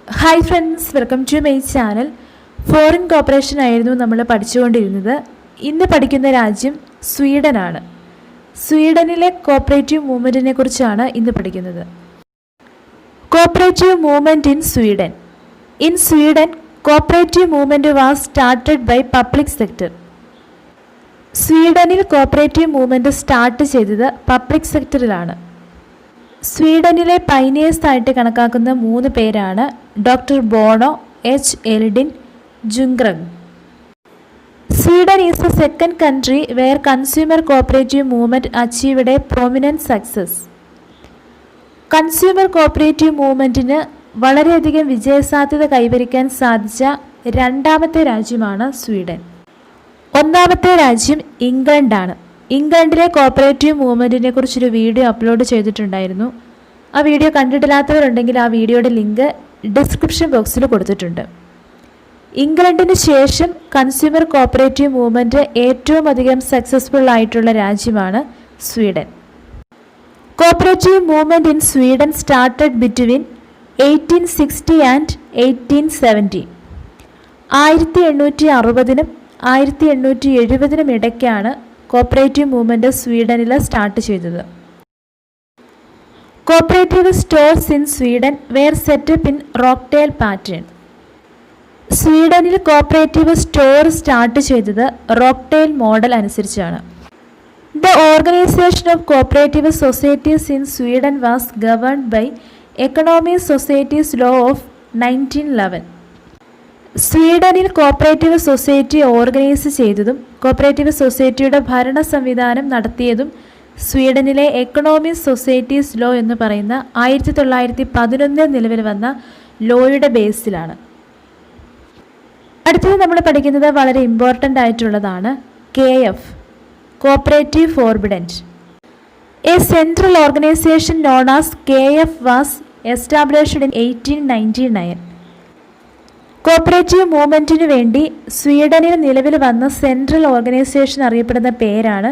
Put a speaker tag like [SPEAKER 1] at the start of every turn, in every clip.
[SPEAKER 1] Hi friends, welcome to my channel. Foreign cooperation ആയിരുന്നു നമ്മൾ പഠിച്ചുകൊണ്ടിരുന്നത്. ഇന്ന് പഠിക്കുന്ന രാജ്യം സ്വീഡനാണ്. സ്വീഡനിലെ കോപ്പറേറ്റീവ് മൂവ്മെൻറ്റിനെ കുറിച്ചാണ് ഇന്ന് പഠിക്കുന്നത്. Cooperative movement in Sweden. In Sweden, cooperative movement was started by public sector. സ്വീഡനിൽ കോപ്പറേറ്റീവ് മൂവ്മെൻറ്റ് സ്റ്റാർട്ട് ചെയ്തത് പബ്ലിക് സെക്ടറിലാണ്. സ്വീഡനിലെ പൈനിയേഴ്സ് ആയിട്ട് കണക്കാക്കുന്ന 3 പേരാണ് ഡോക്ടർ ബോണോ, എച്ച് എൽഡിൻ, ജുംഗ്രങ്. Sweden is the second country where consumer cooperative movement achieved a prominent success. Consumer cooperative മൂവ്മെൻറ്റിന് വളരെയധികം വിജയസാധ്യത കൈവരിക്കാൻ സാധിച്ച രണ്ടാമത്തെ രാജ്യമാണ് സ്വീഡൻ. ഒന്നാമത്തെ രാജ്യം ഇംഗ്ലണ്ടാണ്. ഇംഗ്ലണ്ടിലെ കോപ്പറേറ്റീവ് മൂവ്മെൻറ്റിനെ കുറിച്ചൊരു വീഡിയോ അപ്ലോഡ് ചെയ്തിട്ടുണ്ടായിരുന്നു. ആ വീഡിയോ കണ്ടിട്ടില്ലാത്തവരുണ്ടെങ്കിൽ ആ വീഡിയോയുടെ ലിങ്ക് ഡിസ്ക്രിപ്ഷൻ ബോക്സിൽ കൊടുത്തിട്ടുണ്ട്. ഇംഗ്ലണ്ടിന് ശേഷം കൺസ്യൂമർ കോപ്പറേറ്റീവ് മൂവ്മെൻറ്റ് ഏറ്റവും അധികം സക്സസ്ഫുൾ ആയിട്ടുള്ള രാജ്യമാണ് Sweden. Cooperative movement in Sweden started between 1860 and 1870. 1860-നും 1870-നും ഇടയ്ക്കാണ് കോപ്പറേറ്റീവ് മൂവ്മെൻറ്റ് സ്വീഡനിൽ സ്റ്റാർട്ട് ചെയ്തത്. Cooperative stores in Sweden were set up in Rochdale pattern. സ്വീഡനിൽ കോപ്പറേറ്റീവ് സ്റ്റോർ സ്റ്റാർട്ട് ചെയ്തത് റോക്ക്ഡെയിൽ മോഡൽ അനുസരിച്ചാണ്. The organisation of cooperative societies in Sweden was governed by economic societies law of 1911. സ്വീഡനിൽ cooperative society organise ചെയ്തതും cooperative സൊസൈറ്റിയുടെ ഭരണ സംവിധാനം നടത്തിയതും സ്വീഡനിലെ economic societies law എന്ന് പറയുന്ന 1911 നിലവിൽ വന്ന ലോയുടെ ബേസിലാണ്. അടുത്തത് നമ്മൾ പഠിക്കുന്നത് വളരെ ഇമ്പോർട്ടൻ്റ് ആയിട്ടുള്ളതാണ്. KF, cooperative Forbundet. A central organisation known as KF was established in 1899. Cooperative മൂവ്മെൻറ്റിന് വേണ്ടി സ്വീഡനിൽ നിലവിൽ വന്ന സെൻട്രൽ ഓർഗനൈസേഷൻ അറിയപ്പെടുന്ന പേരാണ്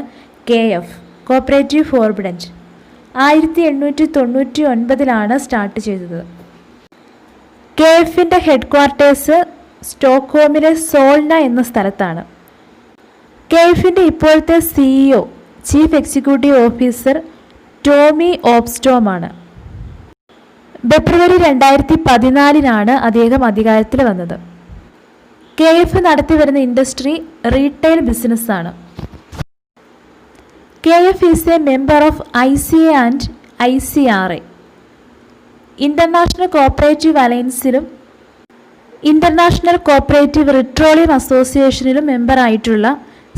[SPEAKER 1] KF, കോപ്പറേറ്റീവ് ഫോർബിഡൻറ്റ്. 1899 സ്റ്റാർട്ട് ചെയ്തത്. KFൻ്റെ ഹെഡ് ക്വാർട്ടേഴ്സ് സ്റ്റോക്ക്ഹോമിലെ സോൾന എന്ന സ്ഥലത്താണ്. KFൻ്റെ ഇപ്പോഴത്തെ CEO, chief executive officer Tommy ഓബ്സ്റ്റോമാണ്. ഫെബ്രുവരി 2014 അദ്ദേഹം അധികാരത്തിൽ വന്നത്. KF നടത്തിവരുന്ന ഇൻഡസ്ട്രി റീറ്റെയിൽ ബിസിനസ്സാണ്. KF is a member of ICA and ICRA. International cooperative അലയൻസിലും ഇൻ്റർനാഷണൽ കോപ്പറേറ്റീവ് റിട്രോളിയം അസോസിയേഷനിലും മെമ്പറായിട്ടുള്ള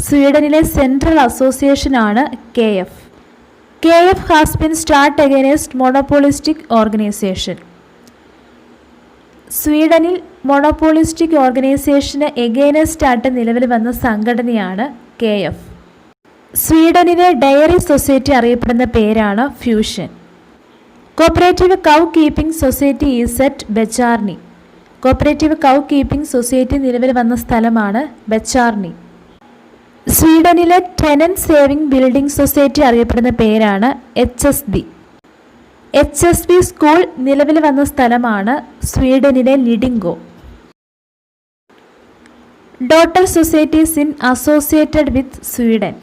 [SPEAKER 1] സ്വീഡനിലെ സെൻട്രൽ അസോസിയേഷനാണ് KF. KF has been start against monopolistic organisation. സ്വീഡനിൽ മോണോപോളിസ്റ്റിക് ഓർഗനൈസേഷന് എഗൈൻസ്റ്റ് ആയിട്ട് നിലവിൽ വന്ന സംഘടനയാണ് KF. സ്വീഡനിലെ ഡയറി സൊസൈറ്റി അറിയപ്പെടുന്ന പേരാണ് fusion. Cooperative cow keeping society is at ബെച്ചാർണി. കോപ്പറേറ്റീവ് കൗ കീപ്പിംഗ് സൊസൈറ്റി നിലവിൽ വന്ന സ്ഥലമാണ് ബെച്ചാർണി. സ്വീഡനിലെ ടെനന്റ് സേവിംഗ് ബിൽഡിംഗ് സൊസൈറ്റി അറിയപ്പെടുന്ന പേരാണ് HSB. HSB സ്കൂൾ നിലവിൽ വന്ന സ്ഥലമാണ് സ്വീഡനിലെ Lidingo. Daughter societies in associated with Sweden.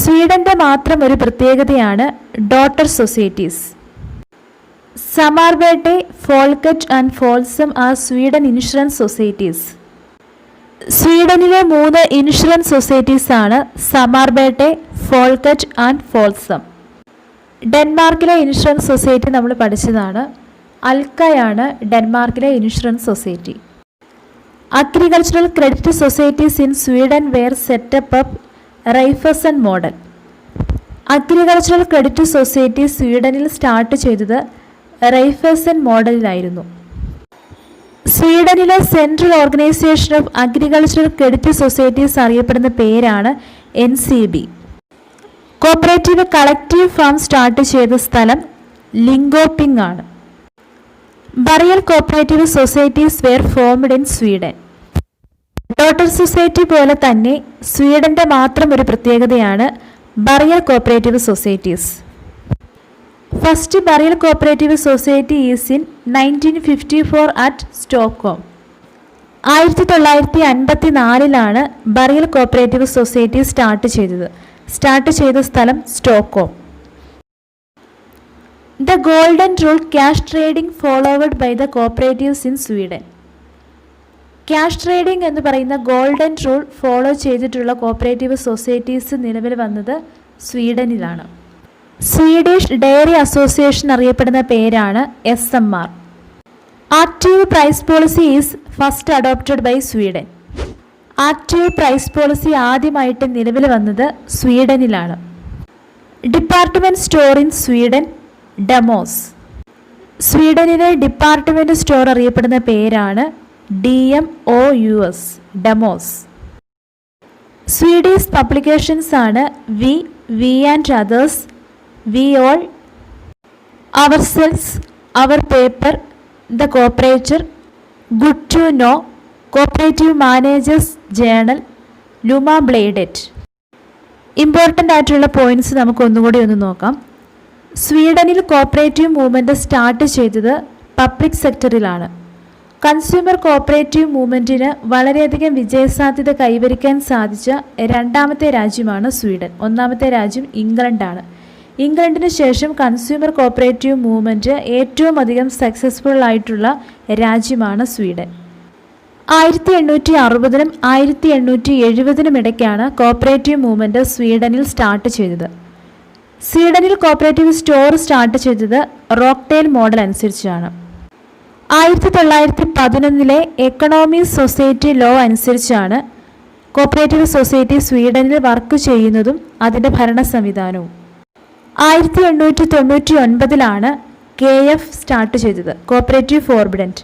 [SPEAKER 1] സ്വീഡന്റെ മാത്രം ഒരു പ്രത്യേകതയാണ് daughter societies. Samarbete, Folket and Folksam are Sweden insurance societies. സ്വീഡനിലെ 3 ഇൻഷുറൻസ് സൊസൈറ്റീസ് ആണ് സമാർബേട്ടെ, ഫോൾക്കറ്റ് ആൻഡ് ഫോൾസം. ഡെൻമാർക്കിലെ ഇൻഷുറൻസ് സൊസൈറ്റി നമ്മൾ പഠിച്ചതാണ്. അൽക്കയാണ് ഡെൻമാർക്കിലെ insurance society. Agricultural credit societies in Sweden were set up Raiffeisen model. Agricultural credit society സ്വീഡനിൽ start ചെയ്തത് Raiffeisen മോഡലിലായിരുന്നു. സ്വീഡനിലെ central organisation of agricultural credit societies അറിയപ്പെടുന്ന പേരാണ് NCB. Cooperative collective farm start ചെയ്ത സ്ഥലം ലിങ്കോപ്പിംഗ് ആണ്. Burial cooperative societies were formed in Sweden. Daughter society പോലെ തന്നെ സ്വീഡന്റെ മാത്രം ഒരു പ്രത്യേകതയാണ് burial cooperative societies. First burial cooperative society is in 1954 at Stockholm. 1954 burial cooperative society start ചെയ്ത സ്ഥലം Stockholm. The golden rule cash trading followed by the cooperatives in Sweden. Cash trading എന്ന് പറയുന്ന ഗോൾഡൻ റൂൾ ഫോളോ ചെയ്തിട്ടുള്ള cooperative societies നിലവിൽ വന്നത് സ്വീഡനിലാണ്. Swedish dairy association അറിയപ്പെടുന്ന പേരാണ് SMR. Active price policy is first adopted by Sweden. Active price policy ആദ്യമായിട്ട് നിലവിൽ വന്നത് സ്വീഡനിലാണ്. Department store in Sweden Domus. സ്വീഡനിലെ ഡിപ്പാർട്ട്മെൻറ്റ് സ്റ്റോർ അറിയപ്പെടുന്ന പേരാണ് DMOUS ഡെമോസ്. സ്വീഡിഷ് പബ്ലിക്കേഷൻസ് ആണ് we and others, we all, our cells, our paper, the cooperator, good to know, cooperative managers journal, Luma Bladet. Important ആയിട്ടുള്ള points നമുക്ക് ഒന്നുകൂടി ഒന്ന് നോക്കാം. സ്വീഡനിൽ കോപ്പറേറ്റീവ് മൂവ്മെൻറ്റ് സ്റ്റാർട്ട് ചെയ്തത് പബ്ലിക് സെക്ടറിലാണ്. കൺസ്യൂമർ കോപ്പറേറ്റീവ് മൂവ്മെൻറ്റിന് വളരെയധികം വിജയസാധ്യത കൈവരിക്കാൻ സാധിച്ച രണ്ടാമത്തെ രാജ്യമാണ് സ്വീഡൻ. ഒന്നാമത്തെ രാജ്യം ഇംഗ്ലണ്ടാണ്. ഇംഗ്ലണ്ടിന് ശേഷം കൺസ്യൂമർ കോപ്പറേറ്റീവ് മൂവ്മെൻറ്റ് ഏറ്റവും അധികം സക്സസ്ഫുൾ ആയിട്ടുള്ള രാജ്യമാണ് സ്വീഡൻ. 1860-നും 1870-നും ഇടയ്ക്കാണ് കോപ്പറേറ്റീവ് മൂവ്മെൻറ്റ് സ്വീഡനിൽ സ്റ്റാർട്ട് ചെയ്തത്. സ്വീഡനിൽ കോപ്പറേറ്റീവ് സ്റ്റോർ സ്റ്റാർട്ട് ചെയ്തത് റോക്ക്ടെയിൽ മോഡൽ അനുസരിച്ചാണ്. 1911 എക്കണോമിക് സൊസൈറ്റി ലോ അനുസരിച്ചാണ് കോപ്പറേറ്റീവ് സൊസൈറ്റി സ്വീഡനിൽ വർക്ക് ചെയ്യുന്നതും അതിൻ്റെ ഭരണ സംവിധാനവും. 1899 KF സ്റ്റാർട്ട് ചെയ്തത്, കോപ്പറേറ്റീവ് ഫോർബിഡൻറ്റ്.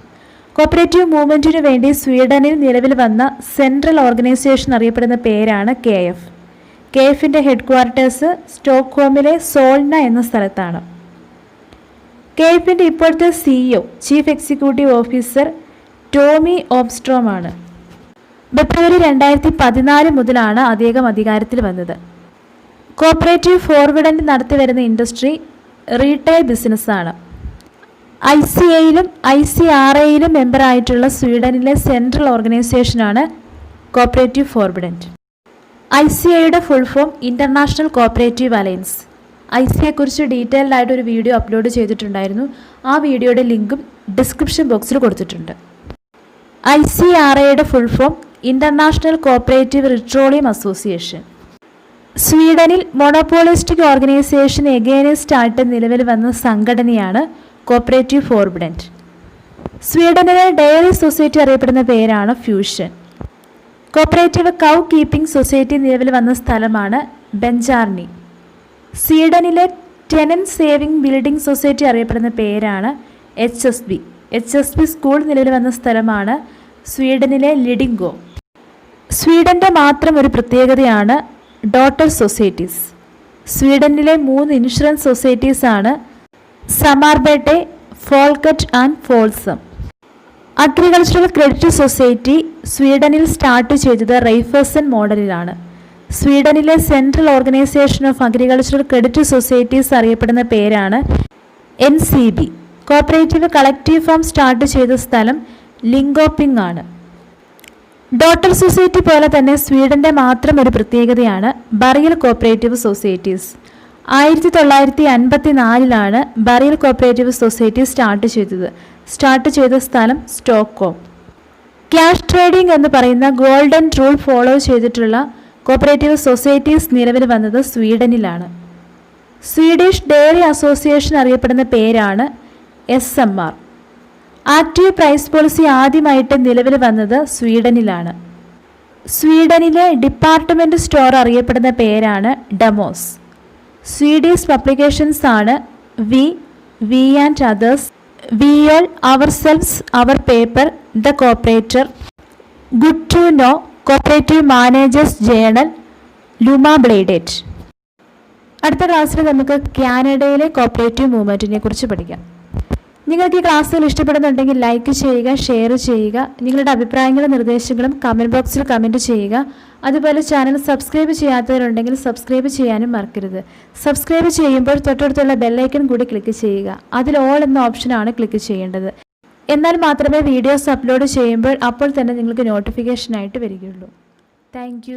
[SPEAKER 1] കോപ്പറേറ്റീവ് മൂവ്മെൻറ്റിനു വേണ്ടി സ്വീഡനിൽ നിലവിൽ വന്ന സെൻട്രൽ ഓർഗനൈസേഷൻ അറിയപ്പെടുന്ന പേരാണ് KF. KFൻ്റെ ഹെഡ് ക്വാർട്ടേഴ്സ് സ്റ്റോക്ക്ഹോമിലെ സോൾന എന്ന സ്ഥലത്താണ്. KFൻ്റെ ഇപ്പോഴത്തെ CEO chief executive officer Tommy Obstrom ആണ്. ഫെബ്രുവരി 2014 മുതലാണ് അദ്ദേഹം അധികാരത്തിൽ വന്നത്. കോപ്പറേറ്റീവ് ഫോർവിഡൻറ്റ് നടത്തിവരുന്ന ഇൻഡസ്ട്രി റീറ്റെയിൽ ബിസിനസ്സാണ്. ICAയിലും ICRAയിലും മെമ്പറായിട്ടുള്ള സ്വീഡനിലെ സെൻട്രൽ ഓർഗനൈസേഷനാണ് കോപ്പറേറ്റീവ് ഫോർവിഡൻറ്റ്. ICAയുടെ full form international cooperative alliance. ICAയെക്കുറിച്ച് ഡീറ്റെയിൽഡ് ആയിട്ടൊരു വീഡിയോ അപ്ലോഡ് ചെയ്തിട്ടുണ്ടായിരുന്നു. ആ വീഡിയോയുടെ ലിങ്കും ഡിസ്ക്രിപ്ഷൻ ബോക്സിൽ കൊടുത്തിട്ടുണ്ട്. ICRAയുടെ full form international cooperative petroleum association. സ്വീഡനിൽ മൊണോപോളിസ്റ്റിക് ഓർഗനൈസേഷൻ എഗെയിൻസ്റ്റ് ആയിട്ട് നിലവിൽ വന്ന സംഘടനയാണ് കോപ്പറേറ്റീവ് ഫോർബിഡൻറ്റ്. സ്വീഡനിലെ ഡയറി സൊസൈറ്റി അറിയപ്പെടുന്ന പേരാണ് fusion. Cooperative cow keeping society നിലവിൽ വന്ന സ്ഥലമാണ് ബെഞ്ചാർണി. സ്വീഡനിലെ ടെനന്റ് സേവിംഗ് ബിൽഡിംഗ് സൊസൈറ്റി അറിയപ്പെടുന്ന പേരാണ് HSB സ്കൂൾ നിലവിൽ വന്ന സ്ഥലമാണ് സ്വീഡനിലെ ലിഡിംഗോ. സ്വീഡൻ്റെ മാത്രം ഒരു പ്രത്യേകതയാണ് ഡോട്ടർ സൊസൈറ്റീസ്. സ്വീഡനിലെ 3 ഇൻഷുറൻസ് സൊസൈറ്റീസാണ് Samarbete, Folket and Folksam. Agricultural credit society സ്വീഡനിൽ സ്റ്റാർട്ട് ചെയ്തത് റൈഫേഴ്സൺ മോഡലിലാണ്. സ്വീഡനിലെ central organisation of agricultural credit societies അറിയപ്പെടുന്ന പേരാണ് NCB. Cooperative collective farm start ചെയ്ത സ്ഥലം ലിങ്കോപ്പിംഗ് ആണ്. ഡോട്ടർ സൊസൈറ്റി പോലെ തന്നെ സ്വീഡൻ്റെ മാത്രം ഒരു പ്രത്യേകതയാണ് burial cooperative societies. 1954 burial cooperative society start ചെയ്ത സ്ഥലം സ്റ്റോക്ക്ഹോം. ക്യാഷ് ട്രേഡിംഗ് എന്ന് പറയുന്ന ഗോൾഡൻ റൂൾ ഫോളോ ചെയ്തിട്ടുള്ള കോപ്പറേറ്റീവ് സൊസൈറ്റീസ് നിലവിൽ വന്നത് സ്വീഡനിലാണ്. സ്വീഡിഷ് ഡയറി അസോസിയേഷൻ അറിയപ്പെടുന്ന പേരാണ് SMR. ആക്റ്റീവ് പ്രൈസ് പോളിസി ആദ്യമായിട്ട് നിലവിൽ വന്നത് സ്വീഡനിലാണ്. സ്വീഡനിലെ ഡിപ്പാർട്ട്മെൻറ്റ് സ്റ്റോർ അറിയപ്പെടുന്ന പേരാണ് ഡെമോസ്. സ്വീഡിഷ് പബ്ലിക്കേഷൻസ് ആണ് we and others, we all, our cells, our paper, the cooperator, good to know, cooperative managers journal, Luma Bladet. അടുത്ത ക്ലാസ്സിൽ നമുക്ക് കാനഡയിലെ കോപ്പറേറ്റീവ് മൂവ്മെൻറ്റിനെ കുറിച്ച് പഠിക്കാം. നിങ്ങൾക്ക് ഈ ക്ലാസ്സുകൾ ഇഷ്ടപ്പെടുന്നുണ്ടെങ്കിൽ ലൈക്ക് ചെയ്യുക, ഷെയർ ചെയ്യുക. നിങ്ങളുടെ അഭിപ്രായങ്ങളും നിർദ്ദേശങ്ങളും കമൻറ്റ് ബോക്സിൽ കമൻറ്റ് ചെയ്യുക. അതുപോലെ ചാനൽ സബ്സ്ക്രൈബ് ചെയ്യാത്തവരുണ്ടെങ്കിൽ സബ്സ്ക്രൈബ് ചെയ്യാനും മറക്കരുത്. സബ്സ്ക്രൈബ് ചെയ്യുമ്പോൾ തൊട്ടടുത്തുള്ള ബെല്ലൈക്കൺ കൂടി ക്ലിക്ക് ചെയ്യുക. അതിൽ ഓൾ എന്ന ഓപ്ഷനാണ് ക്ലിക്ക് ചെയ്യേണ്ടത്. എന്നാൽ മാത്രമേ വീഡിയോസ് അപ്ലോഡ് ചെയ്യുമ്പോൾ അപ്പോൾ തന്നെ നിങ്ങൾക്ക് നോട്ടിഫിക്കേഷനായിട്ട് വരികയുള്ളൂ. താങ്ക്